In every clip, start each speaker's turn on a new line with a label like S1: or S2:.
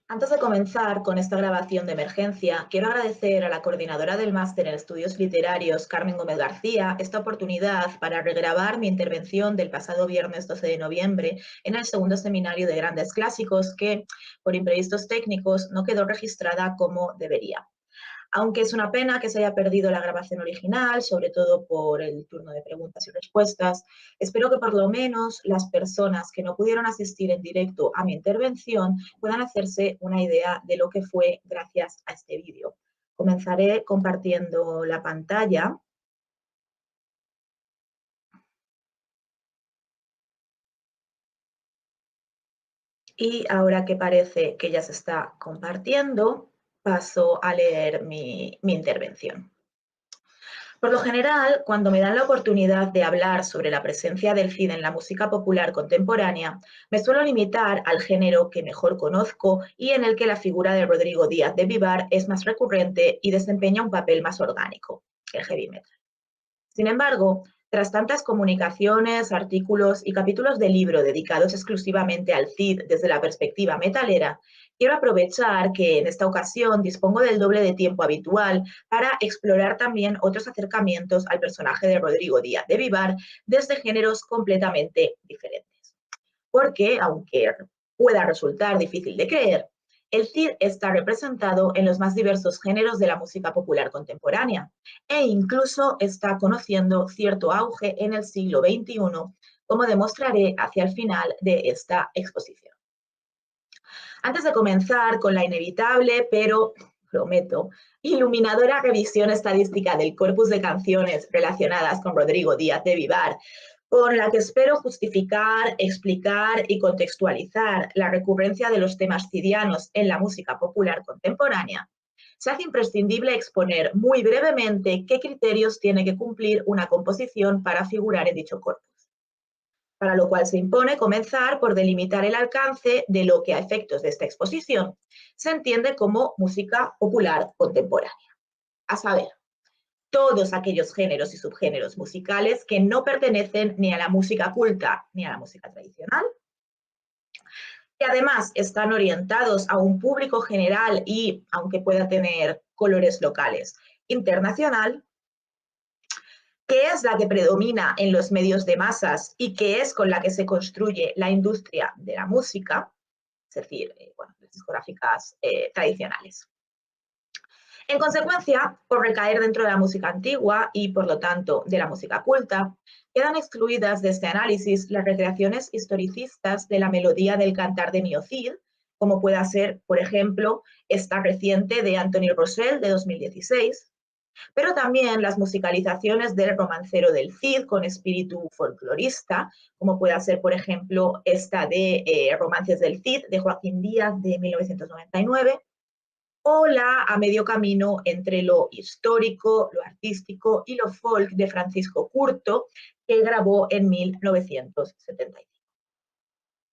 S1: Antes de comenzar con esta grabación de emergencia, quiero agradecer a la coordinadora del máster en estudios literarios, Carmen Gómez García, esta oportunidad para regrabar mi intervención del pasado viernes 12 de noviembre en el segundo seminario de grandes clásicos que, por imprevistos técnicos, no quedó registrada como debería. Aunque es una pena que se haya perdido la grabación original, sobre todo por el turno de preguntas y respuestas, espero que por lo menos las personas que no pudieron asistir en directo a mi intervención puedan hacerse una idea de lo que fue gracias a este vídeo. Comenzaré compartiendo la pantalla. Y ahora que parece que ya se está compartiendo, paso a leer mi intervención. Por lo general, cuando me dan la oportunidad de hablar sobre la presencia del cine en la música popular contemporánea, me suelo limitar al género que mejor conozco y en el que la figura de Rodrigo Díaz de Vivar es más recurrente y desempeña un papel más orgánico, el heavy metal. Sin embargo, tras tantas comunicaciones, artículos y capítulos de libro dedicados exclusivamente al CID desde la perspectiva metalera, quiero aprovechar que en esta ocasión dispongo del doble de tiempo habitual para explorar también otros acercamientos al personaje de Rodrigo Díaz de Vivar desde géneros completamente diferentes. Porque, aunque pueda resultar difícil de creer, el Cid está representado en los más diversos géneros de la música popular contemporánea e incluso está conociendo cierto auge en el siglo XXI, como demostraré hacia el final de esta exposición. Antes de comenzar con la inevitable, pero prometo, iluminadora revisión estadística del corpus de canciones relacionadas con Rodrigo Díaz de Vivar, con la que espero justificar, explicar y contextualizar la recurrencia de los temas cidianos en la música popular contemporánea, se hace imprescindible exponer muy brevemente qué criterios tiene que cumplir una composición para figurar en dicho corpus. Para lo cual se impone comenzar por delimitar el alcance de lo que a efectos de esta exposición se entiende como música popular contemporánea. A saber, todos aquellos géneros y subgéneros musicales que no pertenecen ni a la música culta ni a la música tradicional, que además están orientados a un público general y, aunque pueda tener colores locales, internacional, que es la que predomina en los medios de masas y que es con la que se construye la industria de la música, es decir, las discográficas tradicionales. En consecuencia, por recaer dentro de la música antigua y, por lo tanto, de la música culta, quedan excluidas de este análisis las recreaciones historicistas de la melodía del cantar de Mio Cid, como pueda ser, por ejemplo, esta reciente de Anthony Rosell de 2016, pero también las musicalizaciones del romancero del Cid con espíritu folclorista, como pueda ser, por ejemplo, esta de Romances del Cid de Joaquín Díaz de 1999, o la A medio camino entre lo histórico, lo artístico y lo folk de Francisco Curto, que grabó en 1975.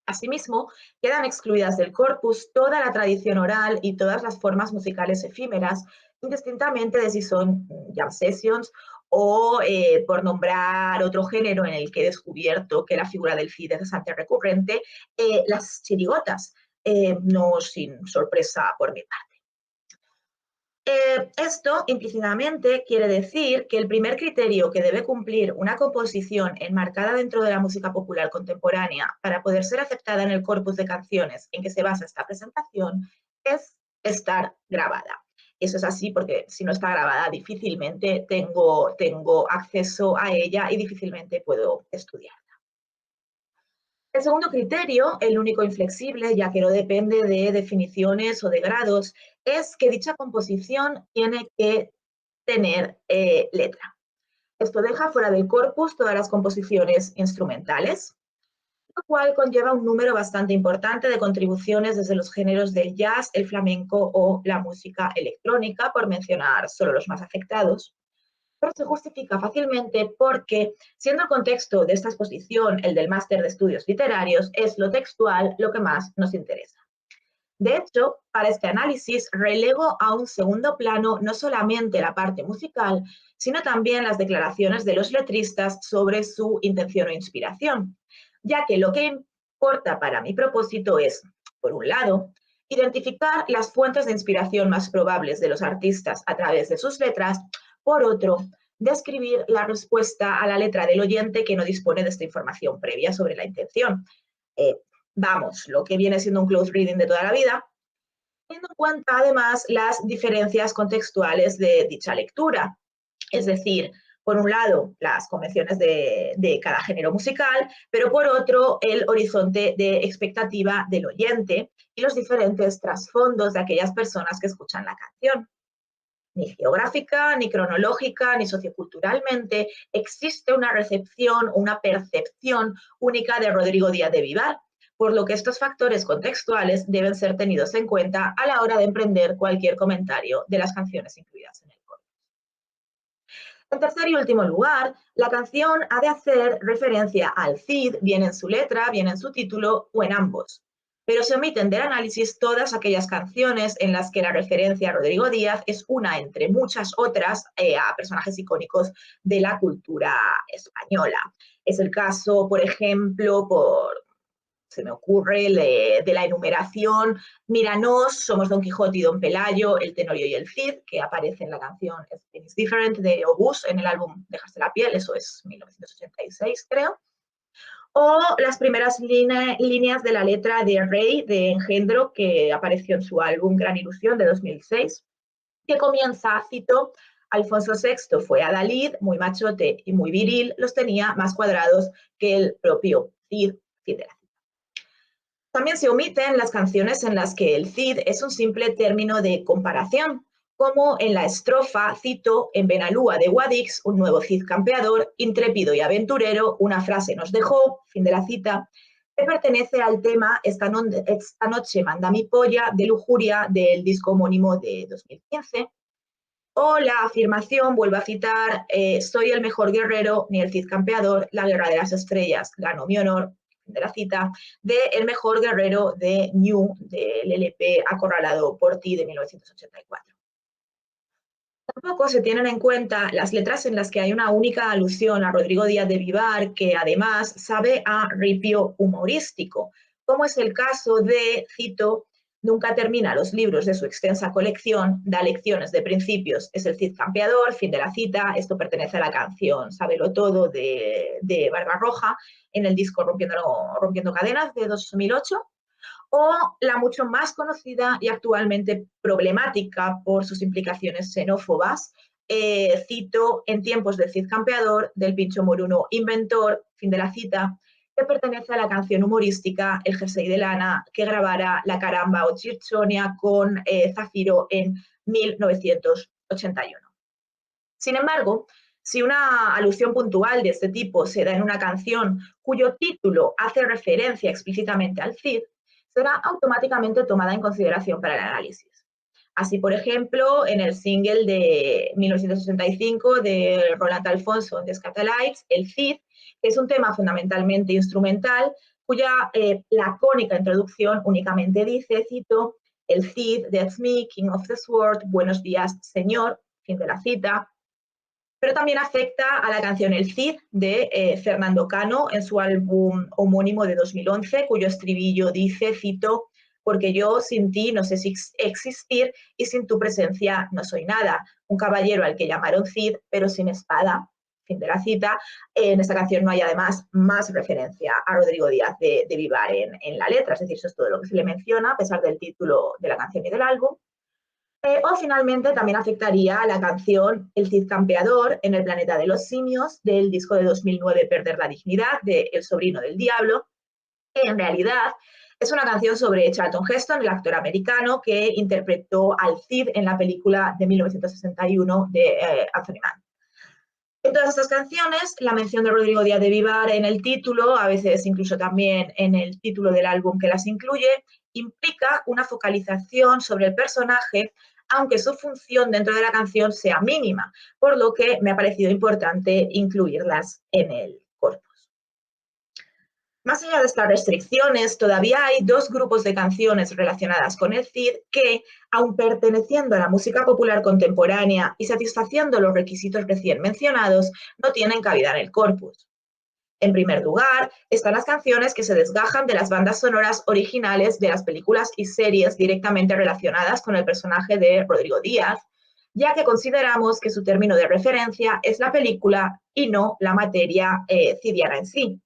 S1: Asimismo, quedan excluidas del corpus toda la tradición oral y todas las formas musicales efímeras, indistintamente de si son jam sessions o, por nombrar otro género en el que he descubierto que la figura del Cid es bastante recurrente, las chirigotas, no sin sorpresa por mi parte. Esto implícitamente quiere decir que el primer criterio que debe cumplir una composición enmarcada dentro de la música popular contemporánea para poder ser aceptada en el corpus de canciones en que se basa esta presentación es estar grabada. Eso es así porque si no está grabada difícilmente tengo acceso a ella y difícilmente puedo estudiar. El segundo criterio, el único inflexible, ya que no depende de definiciones o de grados, es que dicha composición tiene que tener letra. Esto deja fuera del corpus todas las composiciones instrumentales, lo cual conlleva un número bastante importante de contribuciones desde los géneros del jazz, el flamenco o la música electrónica, por mencionar solo los más afectados, pero se justifica fácilmente porque, siendo el contexto de esta exposición el del máster de estudios literarios, es lo textual lo que más nos interesa. De hecho, para este análisis relego a un segundo plano no solamente la parte musical, sino también las declaraciones de los letristas sobre su intención o inspiración, ya que lo que importa para mi propósito es, por un lado, identificar las fuentes de inspiración más probables de los artistas a través de sus letras. Por otro, describir la respuesta a la letra del oyente que no dispone de esta información previa sobre la intención. Vamos, lo que viene siendo un close reading de toda la vida, teniendo en cuenta además las diferencias contextuales de dicha lectura. Es decir, por un lado, las convenciones de cada género musical, pero por otro, el horizonte de expectativa del oyente y los diferentes trasfondos de aquellas personas que escuchan la canción. Ni geográfica, ni cronológica, ni socioculturalmente existe una recepción, una percepción única de Rodrigo Díaz de Vivar, por lo que estos factores contextuales deben ser tenidos en cuenta a la hora de emprender cualquier comentario de las canciones incluidas en el corpus. En tercer y último lugar, la canción ha de hacer referencia al Cid, bien en su letra, bien en su título o en ambos. Pero se omiten del análisis todas aquellas canciones en las que la referencia a Rodrigo Díaz es una entre muchas otras a personajes icónicos de la cultura española. Es el caso, por ejemplo, se me ocurre, de la enumeración, Míranos, Somos Don Quijote y Don Pelayo, El Tenorio y el Cid, que aparece en la canción Everything is Different de Obús en el álbum Dejarse la piel, eso es 1986, creo. O las primeras líneas de la letra de Rey de Engendro, que apareció en su álbum Gran Ilusión de 2006, que comienza, cito, Alfonso VI fue adalid, muy machote y muy viril, los tenía más cuadrados que el propio Cid, fin de la cita. También se omiten las canciones en las que el Cid es un simple término de comparación, como en la estrofa, cito, en Benalúa de Guadix, un nuevo Cid campeador, intrépido y aventurero, una frase nos dejó, fin de la cita, que pertenece al tema Esta noche manda mi polla, de Lujuria, del disco homónimo de 2015, o la afirmación, vuelvo a citar, soy el mejor guerrero, ni el Cid campeador, la guerra de las estrellas ganó mi honor, de la cita, de El mejor guerrero de New, del LP Acorralado por ti de 1984. Tampoco se tienen en cuenta las letras en las que hay una única alusión a Rodrigo Díaz de Vivar, que además sabe a ripio humorístico, como es el caso de, cito, nunca termina los libros de su extensa colección, da lecciones de principios, es el Cid campeador, fin de la cita, esto pertenece a la canción Sábelo Todo de Barbarroja, en el disco Rompiendo Cadenas de 2008, o la mucho más conocida y actualmente problemática por sus implicaciones xenófobas, cito, En tiempos del Cid campeador, del Pincho Moruno inventor, fin de la cita, que pertenece a la canción humorística El jersey de lana que grabara La Caramba o Chirchonia con Zafiro en 1981. Sin embargo, si una alusión puntual de este tipo se da en una canción cuyo título hace referencia explícitamente al Cid, será automáticamente tomada en consideración para el análisis. Así, por ejemplo, en el single de 1965 de Roland Alfonso de Scatalites, El Cid, que es un tema fundamentalmente instrumental, cuya lacónica introducción únicamente dice, cito, El Cid, that's me, King of the Sword, buenos días, señor, fin de la cita, pero también afecta a la canción El Cid de Fernando Cano en su álbum homónimo de 2011, cuyo estribillo dice, cito, porque yo sin ti no sé si existir y sin tu presencia no soy nada. Un caballero al que llamaron Cid, pero sin espada, fin de la cita. En esta canción no hay además más referencia a Rodrigo Díaz de Vivar en la letra, es decir, eso es todo lo que se le menciona, a pesar del título de la canción y del álbum. O finalmente también afectaría a la canción El Cid campeador en el planeta de los simios del disco de 2009 Perder la dignidad de El sobrino del diablo, que en realidad es una canción sobre Charlton Heston, el actor americano que interpretó al Cid en la película de 1961 de Anthony Mann. En todas estas canciones, la mención de Rodrigo Díaz de Vivar en el título, a veces incluso también en el título del álbum que las incluye, implica una focalización sobre el personaje, aunque su función dentro de la canción sea mínima, por lo que me ha parecido importante incluirlas en el corpus. Más allá de estas restricciones, todavía hay dos grupos de canciones relacionadas con el Cid que, aun perteneciendo a la música popular contemporánea y satisfaciendo los requisitos recién mencionados, no tienen cabida en el corpus. En primer lugar, están las canciones que se desgajan de las bandas sonoras originales de las películas y series directamente relacionadas con el personaje de Rodrigo Díaz, ya que consideramos que su término de referencia es la película y no la materia cidiana en sí.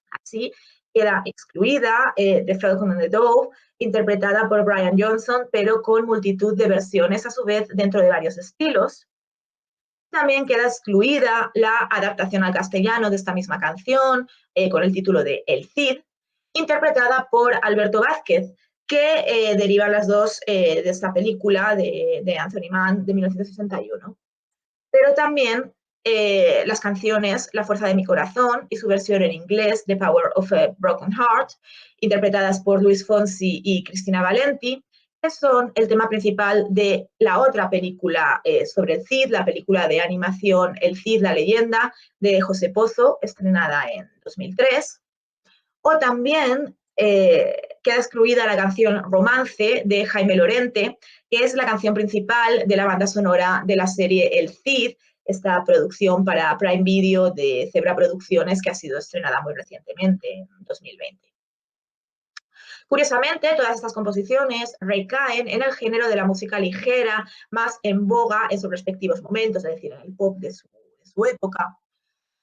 S1: Así queda excluida The Falcon and the Dove, interpretada por Brian Johnson, pero con multitud de versiones a su vez dentro de varios estilos. También queda excluida la adaptación al castellano de esta misma canción, con el título de El Cid, interpretada por Alberto Vázquez, que derivan las dos de esta película de Anthony Mann de 1961. Pero también las canciones La fuerza de mi corazón y su versión en inglés, The Power of a Broken Heart, interpretadas por Luis Fonsi y Cristina Valenti, que son el tema principal de la otra película sobre el Cid, la película de animación El Cid, la leyenda, de José Pozo, estrenada en 2003. O también queda excluida la canción Romance de Jaime Lorente, que es la canción principal de la banda sonora de la serie El Cid, esta producción para Prime Video de Zebra Producciones, que ha sido estrenada muy recientemente, en 2020. Curiosamente, todas estas composiciones recaen en el género de la música ligera, más en boga en sus respectivos momentos, es decir, en el pop de su época.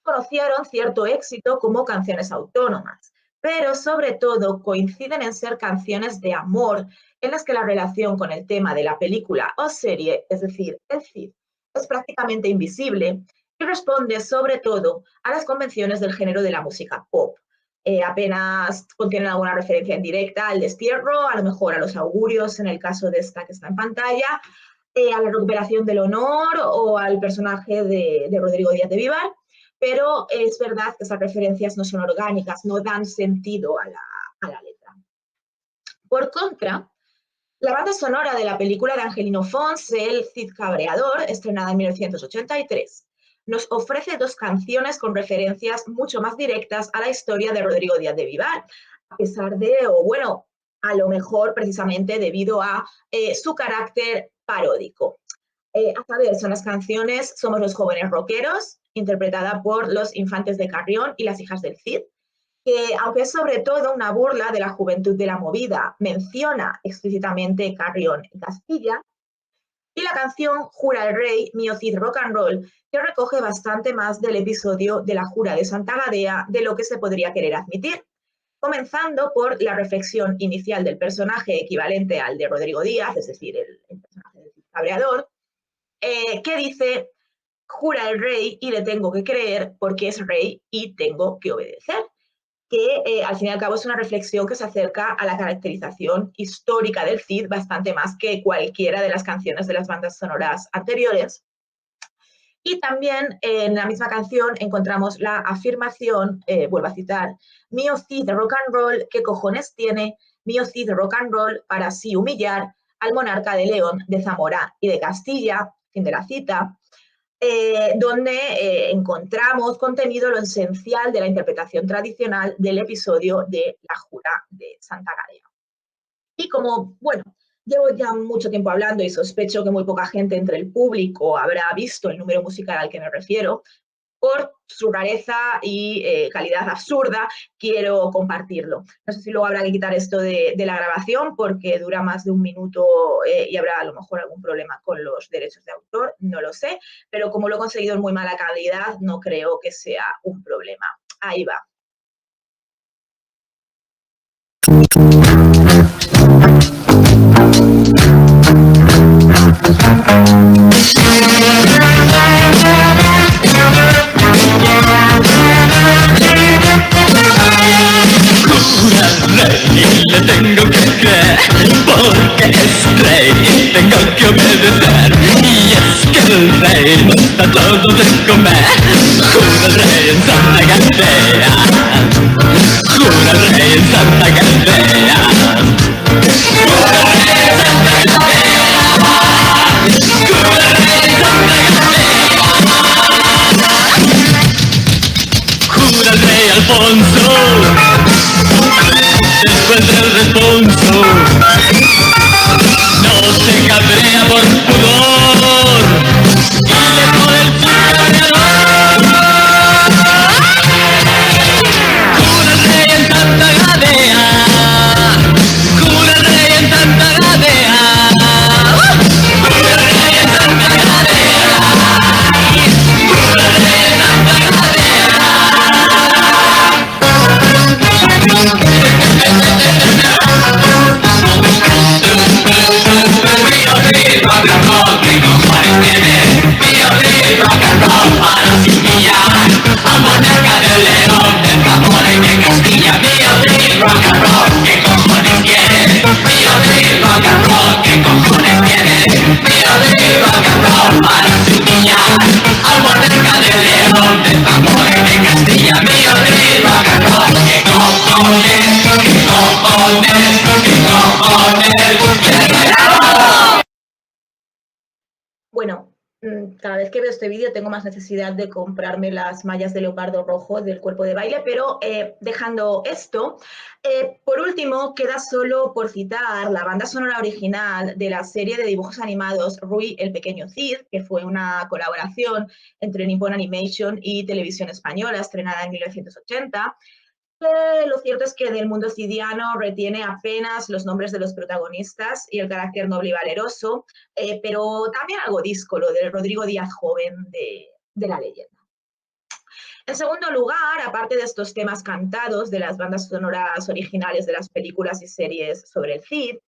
S1: Conocieron cierto éxito como canciones autónomas, pero sobre todo coinciden en ser canciones de amor, en las que la relación con el tema de la película o serie, es decir, el Cid, es prácticamente invisible y responde sobre todo a las convenciones del género de la música pop. Apenas contienen alguna referencia indirecta al destierro, a lo mejor a los augurios en el caso de esta que está en pantalla, a la recuperación del honor o al personaje de Rodrigo Díaz de Vivar, pero es verdad que esas referencias no son orgánicas, no dan sentido a la letra. Por contra, la banda sonora de la película de Angelino Fons, El Cid Cabreador, estrenada en 1983, nos ofrece dos canciones con referencias mucho más directas a la historia de Rodrigo Díaz de Vivar, a pesar de, o bueno, a lo mejor precisamente debido a su carácter paródico. A saber, son las canciones Somos los jóvenes rockeros, interpretada por Los Infantes de Carrión y Las hijas del Cid, que aunque es sobre todo una burla de la juventud de la movida, menciona explícitamente Carrión y Castilla, y la canción Jura el Rey, Mío Cid Rock and Roll, que recoge bastante más del episodio de la Jura de Santa Gadea de lo que se podría querer admitir, comenzando por la reflexión inicial del personaje equivalente al de Rodrigo Díaz, es decir, el personaje del Cid Cabreador, que dice: jura el rey y le tengo que creer porque es rey y tengo que obedecer, que al fin y al cabo es una reflexión que se acerca a la caracterización histórica del Cid bastante más que cualquiera de las canciones de las bandas sonoras anteriores. Y también en la misma canción encontramos la afirmación, vuelvo a citar: mío Cid rock and roll, ¿qué cojones tiene? Mío Cid rock and roll para así humillar al monarca de León, de Zamora y de Castilla, fin de la cita. Donde encontramos contenido lo esencial de la interpretación tradicional del episodio de la Jura de Santa Gadea. Y como, bueno, llevo ya mucho tiempo hablando y sospecho que muy poca gente entre el público habrá visto el número musical al que me refiero, por su rareza y calidad absurda, quiero compartirlo. No sé si luego habrá que quitar esto de la grabación porque dura más de un minuto y habrá a lo mejor algún problema con los derechos de autor, no lo sé, pero como lo he conseguido en muy mala calidad, no creo que sea un problema. Ahí va.
S2: Le tengo que creer porque es rey y tengo que obedecer. Y es que el rey no está todo de comer. Jura el rey en Santa Gadea, jura el rey en Santa Gadea, jura el rey en Santa Gadea, jura el rey en Santa Gadea, jura el rey Alfonso. Después del responso, no se cabrea por pudor y le pone el cabreador. Mío de rock and roll para chiquillar, armónica de león, de tambores de Castilla. Mío de rock and roll, que cojones, que cojones, que cojones, que bailamos.
S1: Bueno, cada vez que veo este vídeo tengo más necesidad de comprarme las mallas de leopardo rojo del cuerpo de baile, pero dejando esto, por último queda solo por citar la banda sonora original de la serie de dibujos animados Rui el Pequeño Cid, que fue una colaboración entre Nippon Animation y Televisión Española, estrenada en 1980. Lo cierto es que del mundo cidiano retiene apenas los nombres de los protagonistas y el carácter noble y valeroso, pero también algo díscolo del Rodrigo Díaz joven de la leyenda. En segundo lugar, aparte de estos temas cantados de las bandas sonoras originales de las películas y series sobre el Cid,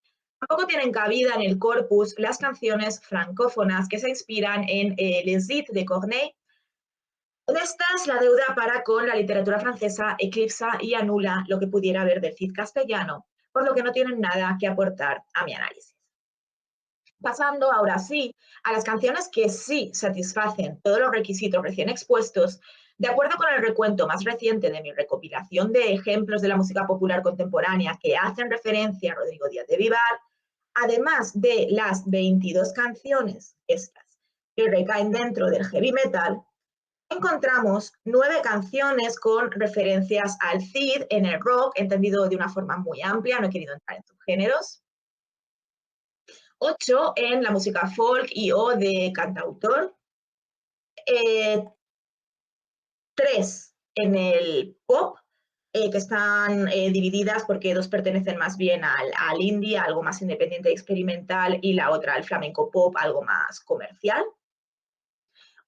S1: tampoco tienen cabida en el corpus las canciones francófonas que se inspiran en Les Cid de Corneille. En estas, la deuda para con la literatura francesa eclipsa y anula lo que pudiera haber del Cid castellano, por lo que no tienen nada que aportar a mi análisis. Pasando ahora sí a las canciones que sí satisfacen todos los requisitos recién expuestos, de acuerdo con el recuento más reciente de mi recopilación de ejemplos de la música popular contemporánea que hacen referencia a Rodrigo Díaz de Vivar, además de las 22 canciones estas que recaen dentro del heavy metal, encontramos 9 canciones con referencias al Cid en el rock, entendido de una forma muy amplia, no he querido entrar en subgéneros. 8 en la música folk y o de cantautor. 3 en el pop, que están divididas porque 2 pertenecen más bien al indie, algo más independiente y experimental, y la otra al flamenco pop, algo más comercial.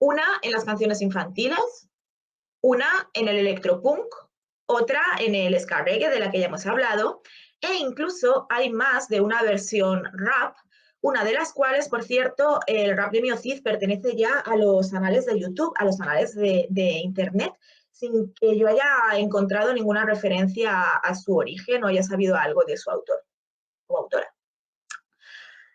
S1: Una en las canciones infantiles, una en el electropunk, otra en el ska reggae, de la que ya hemos hablado, e incluso hay más de una versión rap, una de las cuales, por cierto, el rap de Mio Cid pertenece ya a los anales de YouTube, a los anales de Internet, sin que yo haya encontrado ninguna referencia a su origen o haya sabido algo de su autor o autora.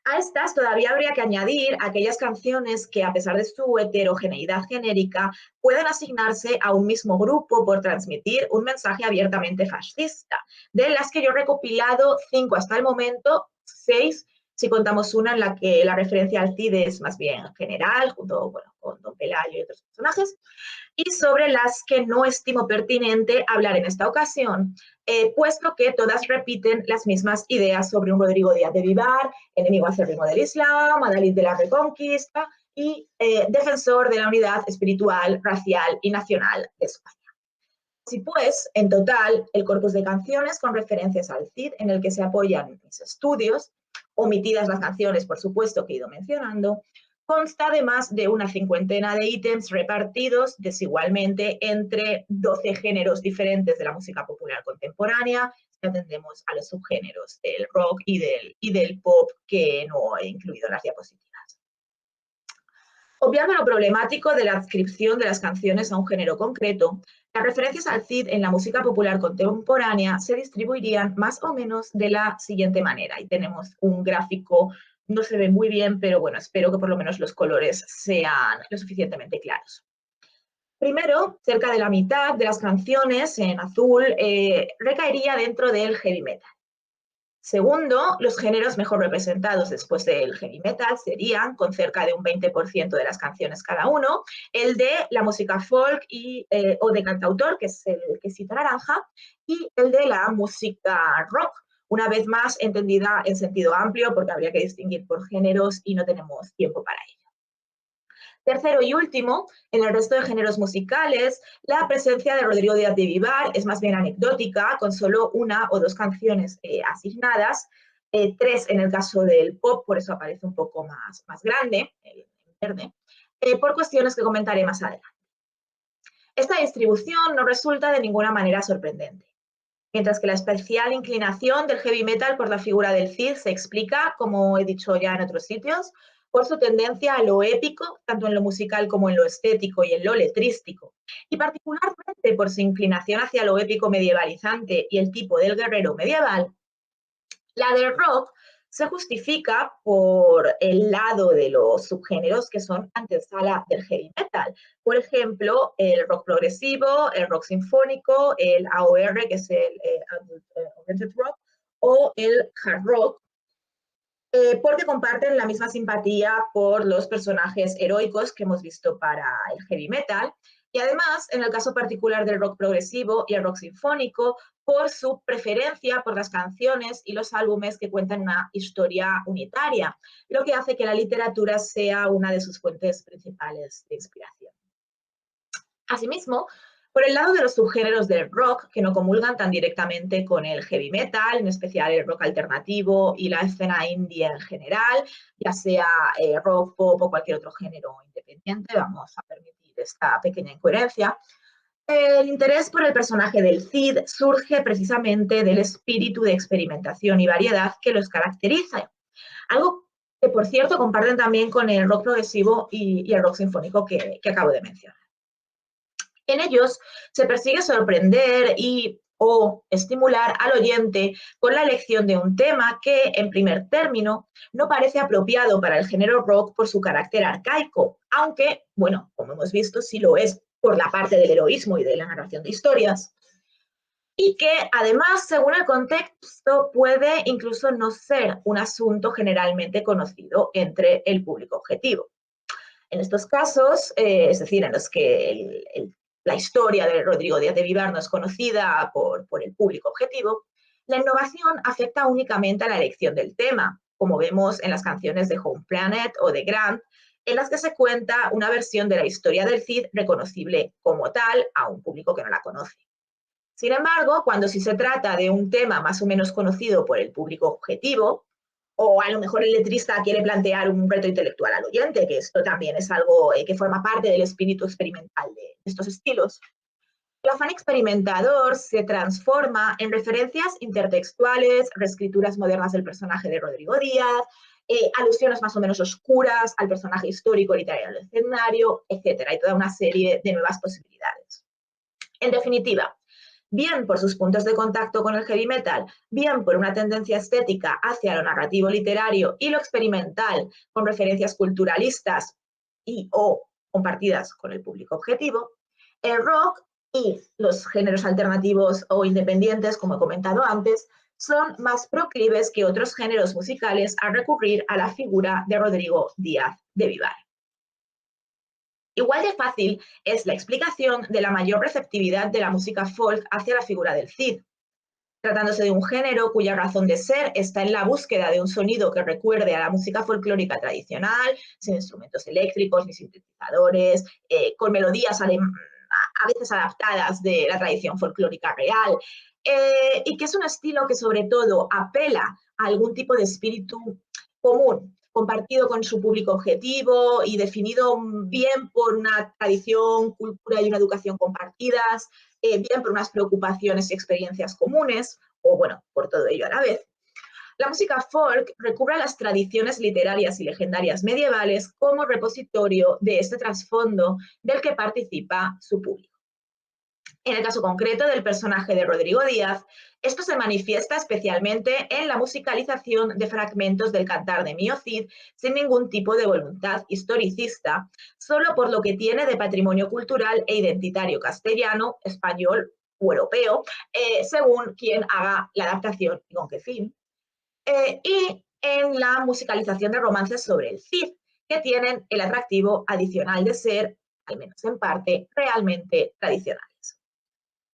S1: A estas todavía habría que añadir aquellas canciones que, a pesar de su heterogeneidad genérica, pueden asignarse a un mismo grupo por transmitir un mensaje abiertamente fascista, de las que yo he recopilado 5 hasta el momento, 6 si contamos una en la que la referencia al Cid es más bien general, junto con Don Pelayo y otros personajes, y sobre las que no estimo pertinente hablar en esta ocasión, puesto que todas repiten las mismas ideas sobre un Rodrigo Díaz de Vivar, enemigo acérrimo del Islam, adalid de la Reconquista y defensor de la unidad espiritual, racial y nacional de España. Así pues, en total, el corpus de canciones con referencias al Cid en el que se apoyan mis estudios, omitidas las canciones, por supuesto, que he ido mencionando, consta de más de una cincuentena de ítems repartidos desigualmente entre 12 géneros diferentes de la música popular contemporánea, si atendemos a los subgéneros del rock y del pop que no he incluido en las diapositivas. Obviando lo problemático de la adscripción de las canciones a un género concreto, las referencias al Cid en la música popular contemporánea se distribuirían más o menos de la siguiente manera. Y tenemos un gráfico, no se ve muy bien, pero bueno, espero que por lo menos los colores sean lo suficientemente claros. Primero, cerca de la mitad de las canciones en azul recaería dentro del heavy metal. Segundo, los géneros mejor representados después del heavy metal serían, con cerca de un 20% de las canciones cada uno, el de la música folk o de cantautor, que es el quesito naranja, y el de la música rock, una vez más entendida en sentido amplio, porque habría que distinguir por géneros y no tenemos tiempo para ello. Tercero y último, en el resto de géneros musicales, la presencia de Rodrigo Díaz de Vivar es más bien anecdótica, con solo 1 o 2 canciones asignadas, 3 en el caso del pop, por eso aparece un poco más grande, en verde, por cuestiones que comentaré más adelante. Esta distribución no resulta de ninguna manera sorprendente. Mientras que la especial inclinación del heavy metal por la figura del Cid se explica, como he dicho ya en otros sitios, por su tendencia a lo épico, tanto en lo musical como en lo estético y en lo letrístico, y particularmente por su inclinación hacia lo épico medievalizante y el tipo del guerrero medieval, la del rock se justifica por el lado de los subgéneros que son antesala del heavy metal. Por ejemplo, el rock progresivo, el rock sinfónico, el AOR, que es el Adult Oriented Rock, o el hard rock, porque comparten la misma simpatía por los personajes heroicos que hemos visto para el heavy metal, y además, en el caso particular del rock progresivo y el rock sinfónico, por su preferencia por las canciones y los álbumes que cuentan una historia unitaria, lo que hace que la literatura sea una de sus fuentes principales de inspiración. Asimismo, por el lado de los subgéneros del rock, que no comulgan tan directamente con el heavy metal, en especial el rock alternativo y la escena indie en general, ya sea rock, pop o cualquier otro género independiente, vamos a permitir esta pequeña incoherencia. El interés por el personaje del Cid surge precisamente del espíritu de experimentación y variedad que los caracteriza, algo que, por cierto, comparten también con el rock progresivo y el rock sinfónico que acabo de mencionar. En ellos se persigue sorprender o estimular al oyente con la elección de un tema que, en primer término, no parece apropiado para el género rock por su carácter arcaico, aunque, bueno, como hemos visto, sí lo es por la parte del heroísmo y de la narración de historias, y que además, según el contexto, puede incluso no ser un asunto generalmente conocido entre el público objetivo. En estos casos, es decir, en los que la historia de Rodrigo Díaz de Vivar no es conocida por el público objetivo, la innovación afecta únicamente a la elección del tema, como vemos en las canciones de Home Planet o de Grant, en las que se cuenta una versión de la historia del Cid reconocible como tal a un público que no la conoce. Sin embargo, cuando sí se trata de un tema más o menos conocido por el público objetivo, o a lo mejor el letrista quiere plantear un reto intelectual al oyente, que esto también es algo que forma parte del espíritu experimental de estos estilos, el afán experimentador se transforma en referencias intertextuales, reescrituras modernas del personaje de Rodrigo Díaz, alusiones más o menos oscuras al personaje histórico literario del escenario, etcétera, y toda una serie de nuevas posibilidades. En definitiva, bien por sus puntos de contacto con el heavy metal, bien por una tendencia estética hacia lo narrativo literario y lo experimental, con referencias culturalistas o compartidas con el público objetivo, el rock y los géneros alternativos o independientes, como he comentado antes, son más proclives que otros géneros musicales a recurrir a la figura de Rodrigo Díaz de Vivar. Igual de fácil es la explicación de la mayor receptividad de la música folk hacia la figura del Cid, tratándose de un género cuya razón de ser está en la búsqueda de un sonido que recuerde a la música folclórica tradicional, sin instrumentos eléctricos ni sintetizadores, con melodías a veces adaptadas de la tradición folclórica real, y que es un estilo que sobre todo apela a algún tipo de espíritu común, compartido con su público objetivo y definido bien por una tradición, cultura y una educación compartidas, bien por unas preocupaciones y experiencias comunes, o bueno, por todo ello a la vez. La música folk recurre a las tradiciones literarias y legendarias medievales como repositorio de este trasfondo del que participa su público. En el caso concreto del personaje de Rodrigo Díaz, esto se manifiesta especialmente en la musicalización de fragmentos del Cantar de Mío Cid sin ningún tipo de voluntad historicista, solo por lo que tiene de patrimonio cultural e identitario castellano, español o europeo, según quien haga la adaptación y con qué fin. Y en la musicalización de romances sobre el Cid, que tienen el atractivo adicional de ser, al menos en parte, realmente tradicionales.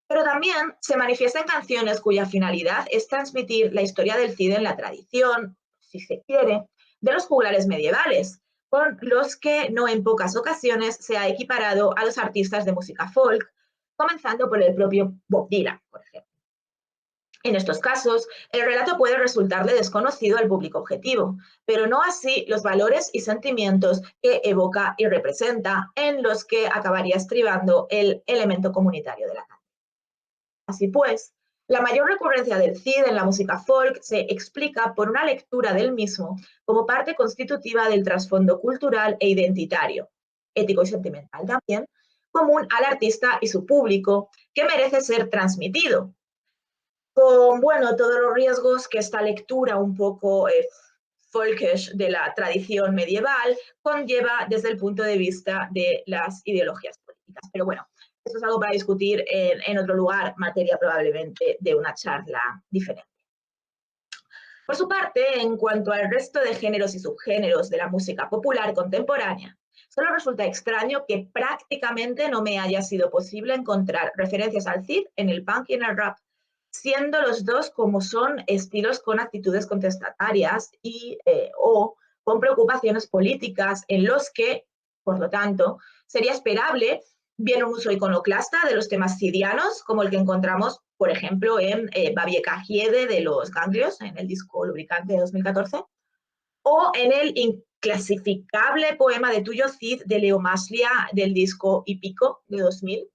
S1: Pero también se manifiesta en canciones cuya finalidad es transmitir la historia del Cid en la tradición, si se quiere, de los juglares medievales, con los que no en pocas ocasiones se ha equiparado a los artistas de música folk, comenzando por el propio Bob Dylan, por ejemplo. En estos casos, el relato puede resultarle desconocido al público objetivo, pero no así los valores y sentimientos que evoca y representa, en los que acabaría estribando el elemento comunitario de la canción. Así pues, la mayor recurrencia del Cid en la música folk se explica por una lectura del mismo como parte constitutiva del trasfondo cultural e identitario, ético y sentimental también, común al artista y su público, que merece ser transmitido. con, bueno, todos los riesgos que esta lectura un poco folkish de la tradición medieval conlleva desde el punto de vista de las ideologías políticas. Pero bueno, esto es algo para discutir en otro lugar, materia probablemente de una charla diferente. Por su parte, en cuanto al resto de géneros y subgéneros de la música popular contemporánea, solo resulta extraño que prácticamente no me haya sido posible encontrar referencias al Cid en el punk y en el rap, siendo los dos como son estilos con actitudes contestatarias o con preocupaciones políticas en los que, por lo tanto, sería esperable bien un uso iconoclasta de los temas cidianos, como el que encontramos, por ejemplo, en Babieca Giede de los Ganglios, en el disco Lubricante de 2014, o en el inclasificable poema de Tuyo Cid de Leo Maslia del disco Hípico de 2000.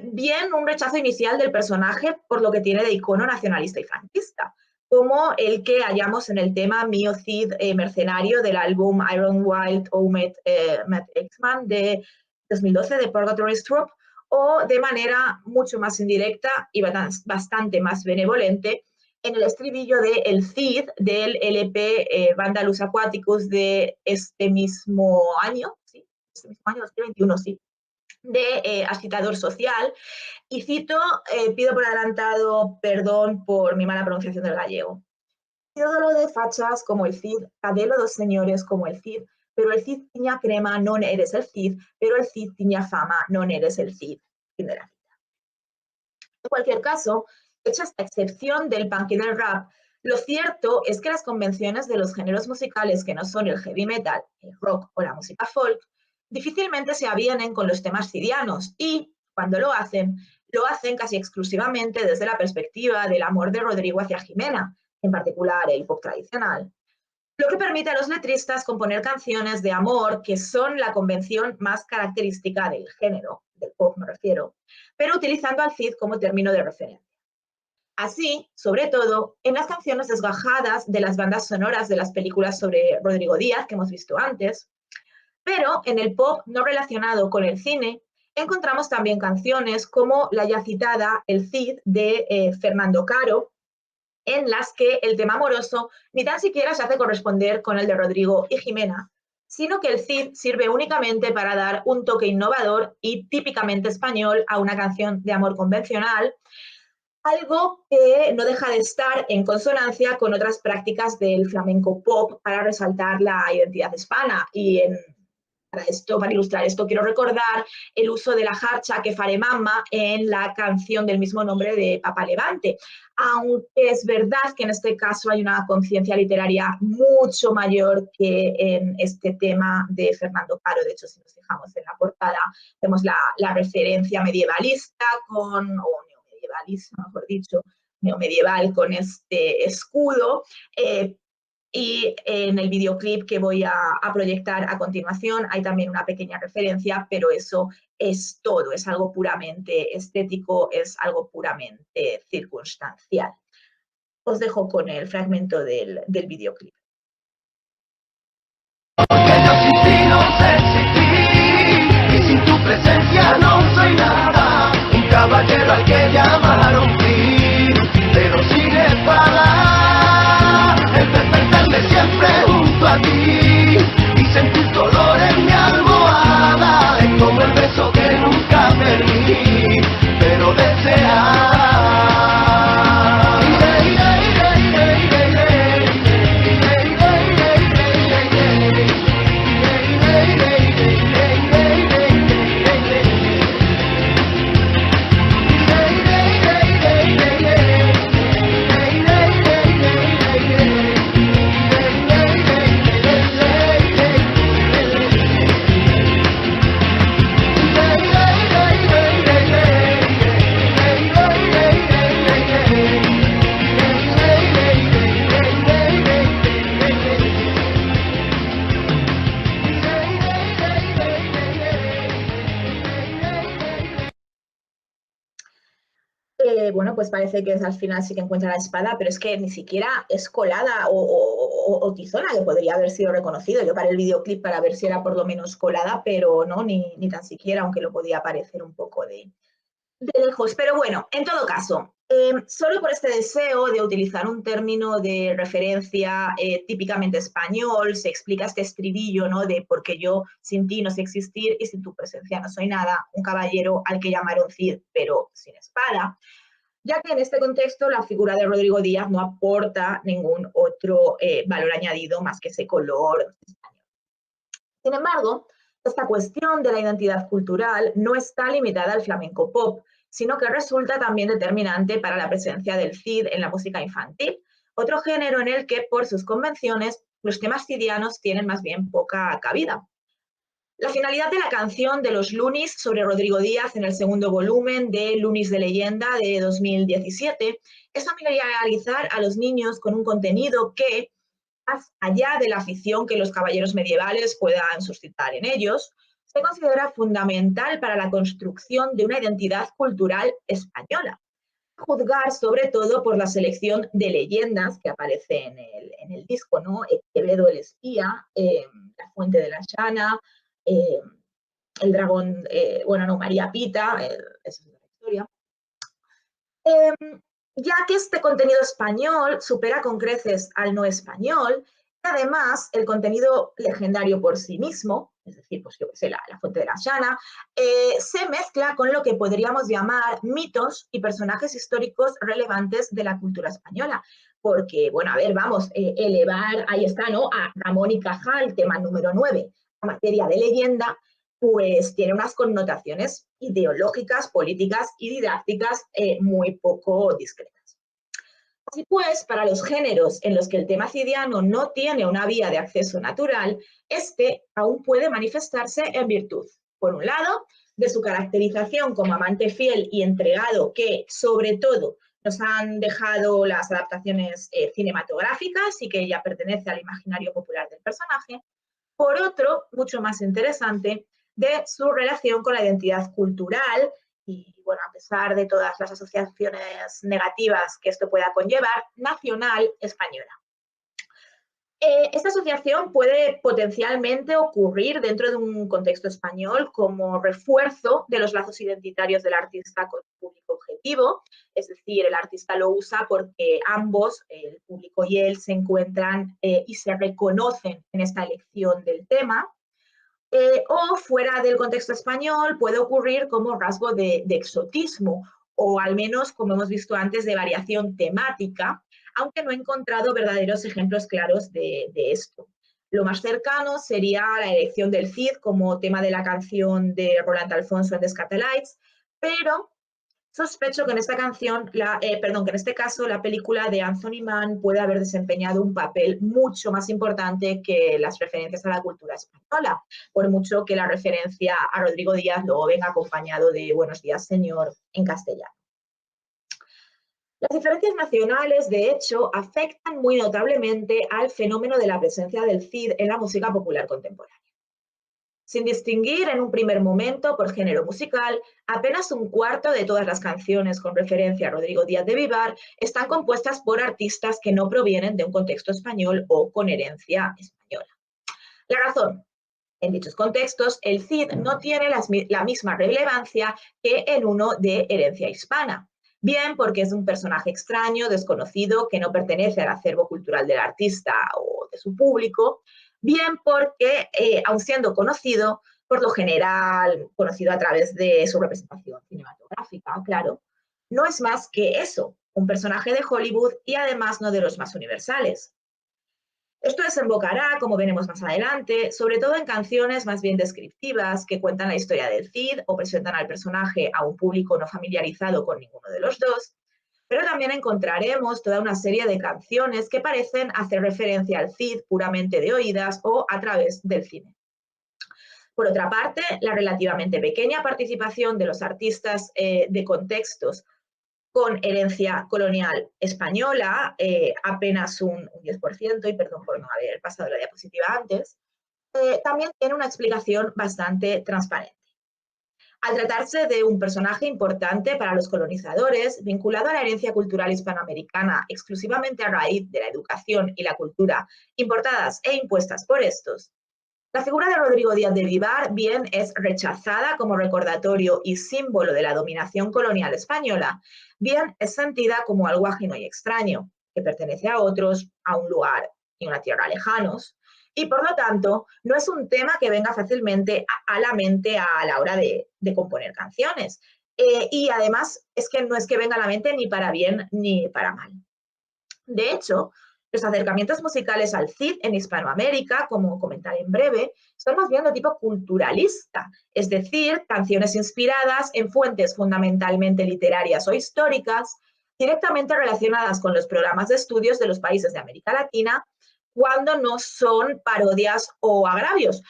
S1: Bien un rechazo inicial del personaje por lo que tiene de icono nacionalista y franquista, como el que hallamos en el tema Mío Cid mercenario del álbum Iron Wild o Matt X-Man de 2012 de Purgatory Troop, o de manera mucho más indirecta y bastante más benevolente en el estribillo de El Cid del LP Vandalus Aquaticus de este mismo año, sí, este mismo año 2021, sí, de agitador social, y cito, pido por adelantado perdón por mi mala pronunciación del gallego. Ídolo de fachas como el Cid, cadelo dos señores como el Cid, pero el Cid tiña crema, non eres el Cid, pero el Cid tiña fama, non eres el Cid. Fin de la cita. En cualquier caso, hecha esta excepción del punk y del rap, lo cierto es que las convenciones de los géneros musicales que no son el heavy metal, el rock o la música folk, difícilmente se avienen con los temas cidianos y, cuando lo hacen casi exclusivamente desde la perspectiva del amor de Rodrigo hacia Jimena, en particular el pop tradicional, lo que permite a los letristas componer canciones de amor que son la convención más característica del género, del pop me refiero, pero utilizando al Cid como término de referencia. Así, sobre todo, en las canciones desgajadas de las bandas sonoras de las películas sobre Rodrigo Díaz que hemos visto antes, pero en el pop no relacionado con el cine, encontramos también canciones como la ya citada El Cid de Fernando Caro, en las que el tema amoroso ni tan siquiera se hace corresponder con el de Rodrigo y Jimena, sino que el Cid sirve únicamente para dar un toque innovador y típicamente español a una canción de amor convencional, algo que no deja de estar en consonancia con otras prácticas del flamenco pop para resaltar la identidad hispana. Y para ilustrar esto, quiero recordar el uso de la jarcha que fare mamma en la canción del mismo nombre de Papa Levante, aunque es verdad que en este caso hay una conciencia literaria mucho mayor que en este tema de Fernando Caro. De hecho, si nos fijamos en la portada, vemos la referencia medievalista o neomedievalista, mejor dicho, neomedieval con este escudo, y en el videoclip que voy a proyectar a continuación hay también una pequeña referencia, pero eso es todo, es algo puramente estético, es algo puramente circunstancial. Os dejo con el fragmento del videoclip.
S3: Porque yo sin ti no sé existir, y sin tu presencia no soy nada, un caballero al que llamaron Cid, pero sin espada. Siempre junto a ti y sentir dolor en mi almohada, es como el beso que nunca perdí, pero deseaba.
S1: Bueno, pues parece que al final sí que encuentra la espada, pero es que ni siquiera es colada o tizona, que podría haber sido reconocido. Yo paré el videoclip para ver si era por lo menos colada, pero no, ni tan siquiera, aunque lo podía parecer un poco de de lejos, pero bueno, en todo caso, solo por este deseo de utilizar un término de referencia típicamente español, se explica este estribillo, ¿no? De porque yo sin ti no sé existir y sin tu presencia no soy nada, un caballero al que llamaron Cid, pero sin espada, ya que en este contexto la figura de Rodrigo Díaz no aporta ningún otro valor añadido más que ese color español. Sin embargo, esta cuestión de la identidad cultural no está limitada al flamenco pop, sino que resulta también determinante para la presencia del Cid en la música infantil, otro género en el que, por sus convenciones, los temas cidianos tienen más bien poca cabida. La finalidad de la canción de los Lunis sobre Rodrigo Díaz en el segundo volumen de Lunis de Leyenda de 2017 es familiarizar a los niños con un contenido que, más allá de la afición que los caballeros medievales puedan suscitar en ellos, se considera fundamental para la construcción de una identidad cultural española. Juzgar sobre todo por la selección de leyendas que aparece en el disco, ¿no? Quevedo el espía, la fuente de la llana, eh, el dragón, bueno, no, María Pita, esa es la historia. Ya que este contenido español supera con creces al no español, y además el contenido legendario por sí mismo, es decir, pues yo que sé, la fuente de la llana, se mezcla con lo que podríamos llamar mitos y personajes históricos relevantes de la cultura española. Porque, bueno, a ver, vamos, elevar, ahí está, ¿no? A Ramón y Cajal, tema número 9, la materia de leyenda, pues tiene unas connotaciones ideológicas, políticas y didácticas muy poco discretas. Así pues, para los géneros en los que el tema cidiano no tiene una vía de acceso natural, este aún puede manifestarse en virtud, por un lado, de su caracterización como amante fiel y entregado que, sobre todo, nos han dejado las adaptaciones cinematográficas y que ya pertenece al imaginario popular del personaje. Por otro, mucho más interesante, de su relación con la identidad cultural y, bueno, a pesar de todas las asociaciones negativas que esto pueda conllevar, nacional española. Esta asociación puede potencialmente ocurrir dentro de un contexto español como refuerzo de los lazos identitarios del artista con su público objetivo, es decir, el artista lo usa porque ambos, el público y él, se encuentran y se reconocen en esta elección del tema. O fuera del contexto español puede ocurrir como rasgo de exotismo o al menos, como hemos visto antes, de variación temática, aunque no he encontrado verdaderos ejemplos claros de esto. Lo más cercano sería la elección del Cid como tema de la canción de Roland Alfonso en The Scatolites, pero sospecho que en esta canción, que en este caso la película de Anthony Mann puede haber desempeñado un papel mucho más importante que las referencias a la cultura española, por mucho que la referencia a Rodrigo Díaz luego venga acompañado de Buenos días, señor, en castellano. Las diferencias nacionales, de hecho, afectan muy notablemente al fenómeno de la presencia del Cid en la música popular contemporánea. Sin distinguir en un primer momento por género musical, apenas un cuarto de todas las canciones con referencia a Rodrigo Díaz de Vivar están compuestas por artistas que no provienen de un contexto español o con herencia española. La razón: en dichos contextos, el Cid no tiene la misma relevancia que en uno de herencia hispana, bien porque es un personaje extraño, desconocido, que no pertenece al acervo cultural del artista o de su público, bien porque, aun siendo conocido, por lo general conocido a través de su representación cinematográfica, claro, no es más que eso, un personaje de Hollywood y además no de los más universales. Esto desembocará, como veremos más adelante, sobre todo en canciones más bien descriptivas que cuentan la historia del Cid o presentan al personaje a un público no familiarizado con ninguno de los dos, pero también encontraremos toda una serie de canciones que parecen hacer referencia al Cid puramente de oídas o a través del cine. Por otra parte, la relativamente pequeña participación de los artistas de contextos con herencia colonial española, apenas un 10%, y perdón por no haber pasado la diapositiva antes, también tiene una explicación bastante transparente. Al tratarse de un personaje importante para los colonizadores, vinculado a la herencia cultural hispanoamericana exclusivamente a raíz de la educación y la cultura importadas e impuestas por estos, La figura de Rodrigo Díaz de Vivar bien es rechazada como recordatorio y símbolo de la dominación colonial española, bien es sentida como algo ajeno y extraño, que pertenece a otros, a un lugar y una tierra lejanos, y por lo tanto no es un tema que venga fácilmente a la mente a la hora de componer canciones. Y además es que no es que venga a la mente ni para bien ni para mal. De hecho, los acercamientos musicales al Cid en Hispanoamérica, como comentaré en breve, son más bien de tipo culturalista, es decir, canciones inspiradas en fuentes fundamentalmente literarias o históricas, directamente relacionadas con los programas de estudios de los países de América Latina, cuando no son parodias o agravios.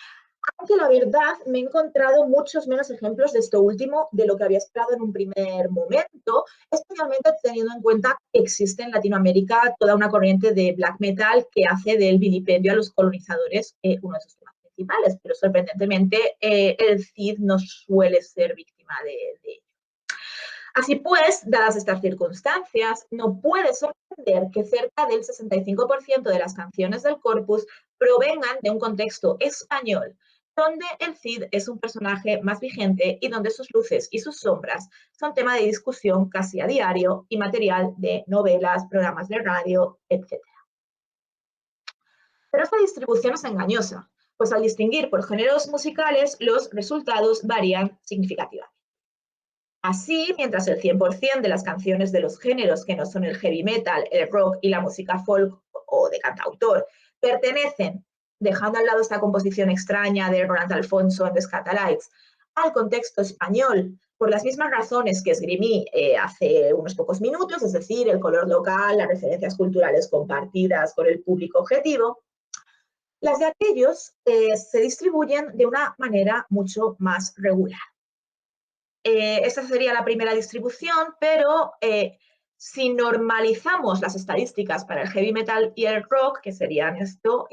S1: Aunque la verdad me he encontrado muchos menos ejemplos de esto último de lo que había esperado en un primer momento, especialmente teniendo en cuenta que existe en Latinoamérica toda una corriente de black metal que hace del vilipendio a los colonizadores uno de sus temas principales, pero sorprendentemente el Cid no suele ser víctima de ello. Así pues, dadas estas circunstancias, no puede sorprender que cerca del 65% de las canciones del corpus provengan de un contexto español, donde el Cid es un personaje más vigente y donde sus luces y sus sombras son tema de discusión casi a diario y material de novelas, programas de radio, etc. Pero esta distribución es engañosa, pues al distinguir por géneros musicales, los resultados varían significativamente. Así, mientras el 100% de las canciones de los géneros que no son el heavy metal, el rock y la música folk o de cantautor pertenecen, dejando al lado esta composición extraña de Ronald Alfonso en The Scatalites, al contexto español, por las mismas razones que esgrimí hace unos pocos minutos, es decir, el color local, las referencias culturales compartidas con el público objetivo, las de aquellos se distribuyen de una manera mucho más regular. Esta sería la primera distribución, pero si normalizamos las estadísticas para el heavy metal y el rock, que serían esto,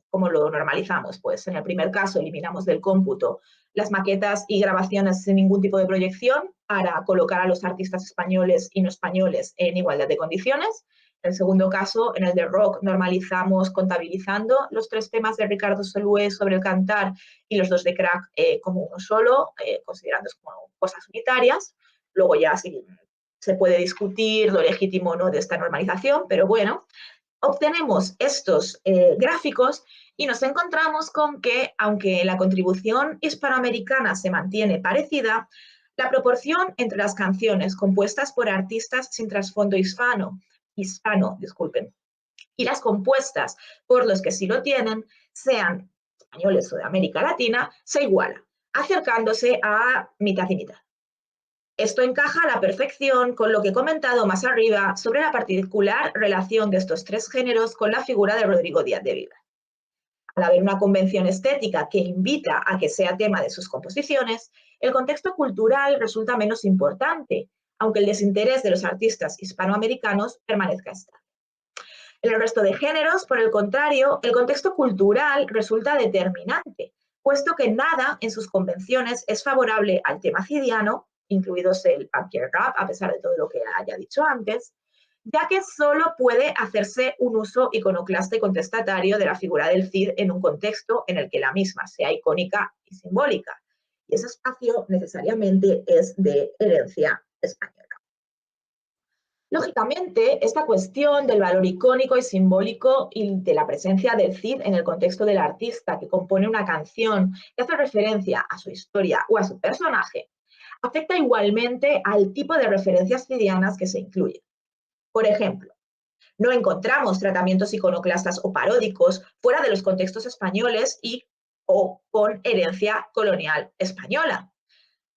S1: ¿cómo lo normalizamos? Pues en el primer caso eliminamos del cómputo las maquetas y grabaciones sin ningún tipo de proyección para colocar a los artistas españoles y no españoles en igualdad de condiciones. En el segundo caso, en el de rock, normalizamos contabilizando los 3 temas de Ricardo Solúe sobre el cantar y los 2 de Crack como uno solo, considerando como cosas unitarias. Luego ya sí, se puede discutir lo legítimo o no de esta normalización, pero bueno, obtenemos estos gráficos y nos encontramos con que, aunque la contribución hispanoamericana se mantiene parecida, la proporción entre las canciones compuestas por artistas sin trasfondo hispano, disculpen, y las compuestas por los que sí lo tienen, sean españoles o de América Latina, se iguala, acercándose a mitad y mitad. Esto encaja a la perfección con lo que he comentado más arriba sobre la particular relación de estos 3 géneros con la figura de Rodrigo Díaz de Vivar. Al haber una convención estética que invita a que sea tema de sus composiciones, el contexto cultural resulta menos importante, aunque el desinterés de los artistas hispanoamericanos permanezca estable. En el resto de géneros, por el contrario, el contexto cultural resulta determinante, puesto que nada en sus convenciones es favorable al tema cidiano, incluidos el punk y el rap, a pesar de todo lo que haya dicho antes, ya que solo puede hacerse un uso iconoclasta y contestatario de la figura del Cid en un contexto en el que la misma sea icónica y simbólica. Y ese espacio necesariamente es de herencia española. Lógicamente, esta cuestión del valor icónico y simbólico y de la presencia del Cid en el contexto del artista que compone una canción que hace referencia a su historia o a su personaje, afecta igualmente al tipo de referencias cidianas que se incluyen. Por ejemplo, no encontramos tratamientos iconoclastas o paródicos fuera de los contextos españoles y o con herencia colonial española.